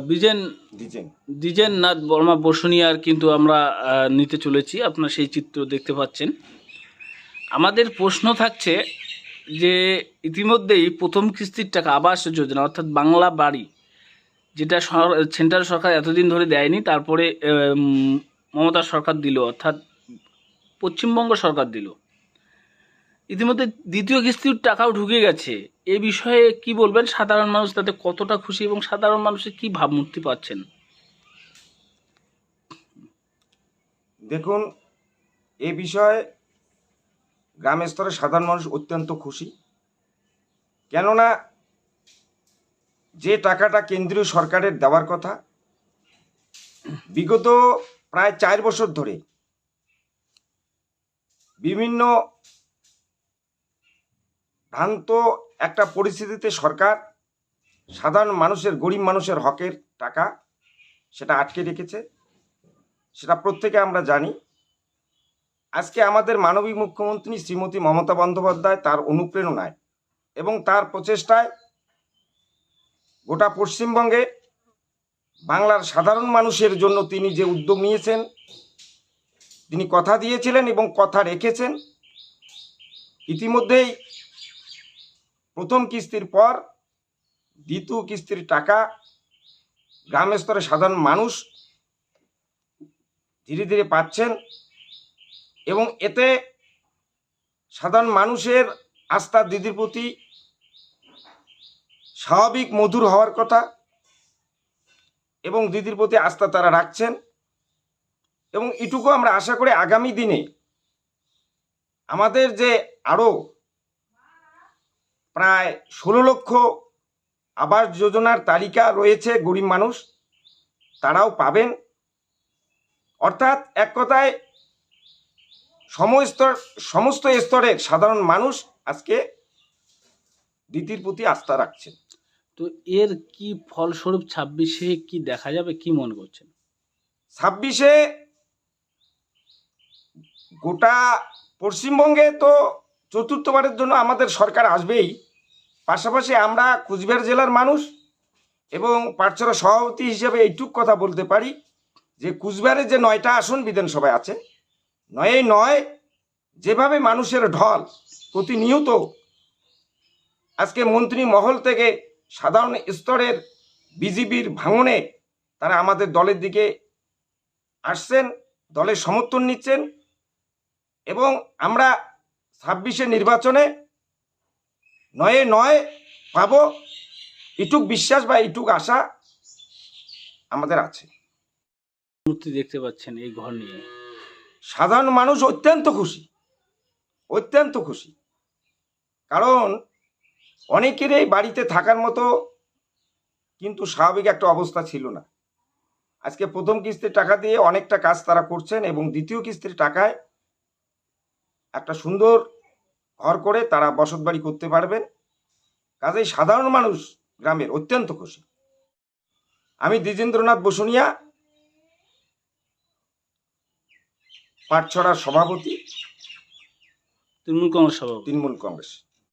বিজেন দ্বিজেন দ্বিজেন্দ্রনাথ বর্মা বসুনিয়ার কিন্তু আমরা নিতে চলেছি। আপনার সেই চিত্র দেখতে পাচ্ছেন। আমাদের প্রশ্ন থাকছে যে ইতিমধ্যেই প্রথম কিস্তির টাকা আবাস যোজনা অর্থাৎ বাংলা বাড়ি, যেটা সেন্ট্রাল সরকার এতদিন ধরে দেয়নি, তারপরে মমতা সরকার দিল, অর্থাৎ পশ্চিমবঙ্গ সরকার দিল। ইতিমধ্যে দ্বিতীয় কিস্তির টাকাও ঢুকে গেছে। এ বিষয়ে কি বলবেন? সাধারণ মানুষ তাতে কতটা খুশি এবং সাধারণ মানুষের কি ভাবমূর্তি পাচ্ছেন? দেখুন, এ বিষয়ে গ্রামের স্তরে সাধারণ মানুষ অত্যন্ত খুশি। কেননা যে টাকাটা কেন্দ্রীয় সরকারের দেওয়ার কথা, বিগত প্রায় 4 বছর ধরে বিভিন্ন ভ্রান্ত একটা পরিস্থিতিতে সরকার সাধারণ মানুষের, গরিব মানুষের হকের টাকা সেটা আটকে রেখেছে, সেটা প্রত্যেকে আমরা জানি। আজকে আমাদের মাননীয় মুখ্যমন্ত্রী শ্রীমতী মমতা বন্দ্যোপাধ্যায় তার অনুপ্রেরণায় এবং তার প্রচেষ্টায় গোটা পশ্চিমবঙ্গে বাংলার সাধারণ মানুষের জন্য তিনি যে উদ্যোগ নিয়েছেন, তিনি কথা দিয়েছিলেন এবং কথা রেখেছেন। ইতিমধ্যেই প্রথম কিস্তির পর দ্বিতীয় কিস্তির টাকা গ্রামের স্তরে সাধারণ মানুষ ধীরে ধীরে পাচ্ছেন এবং এতে সাধারণ মানুষের আস্থা দিদির প্রতি স্বাভাবিক মধুর হওয়ার কথা এবং দিদির প্রতি আস্থা তারা রাখছেন। এবং এটুকু আমরা আশা করি আগামী দিনে আমাদের যে আরও প্রায় 16 লক্ষ আবাস যোজনার তালিকা রয়েছে, গরিব মানুষ তারাও পাবেন। অর্থাৎ এক কথায় সমস্ত স্তরের সাধারণ মানুষ আজকে দিদির প্রতি আস্থা রাখছেন। তো এর কি ফলস্বরূপ 26-এ কি দেখা যাবে, কি মনে করছেন? 26-এ গোটা পশ্চিমবঙ্গে তো চতুর্থবারের জন্য আমাদের সরকার আসবেই। পাশাপাশি আমরা কুচবিহার জেলার মানুষ এবং পাটচরা সভাপতি হিসেবে এইটুক কথা বলতে পারি যে কুচবিহারের যে 9টা আসন বিধানসভায় আছে, 9 যেভাবে মানুষের ঢল প্রতিনিয়ত আজকে মন্ত্রী মহল থেকে সাধারণ স্তরের বিজেপির ভাঙনে তারা আমাদের দলের দিকে আসছেন, দলের সমর্থন নিচ্ছেন এবং আমরা 26-এর নির্বাচনে 9 পাবো, এটুক বিশ্বাস বা এটুক আশা আমাদের আছে। মূর্তি দেখতে পাচ্ছেন এই ঘর নিয়ে, সাধারণ মানুষ অত্যন্ত খুশি, অত্যন্ত খুশি। কারণ অনেকেরই বাড়িতে থাকার মতো কিন্তু স্বাভাবিক একটা অবস্থা ছিল না। আজকে প্রথম কিস্তির টাকা দিয়ে অনেকটা কাজ তারা করছেন এবং দ্বিতীয় কিস্তির টাকায় একটা সুন্দর ঘর করে তারা বসতবাড়ি করতে পারবেন। কাজেই সাধারণ মানুষ গ্রামের অত্যন্ত খুশি। আমি দ্বিজেন্দ্রনাথ বসুনিয়া, পাটছড়ার সভাপতি, তৃণমূল কংগ্রেস সভাপতি। তৃণমূল কংগ্রেস।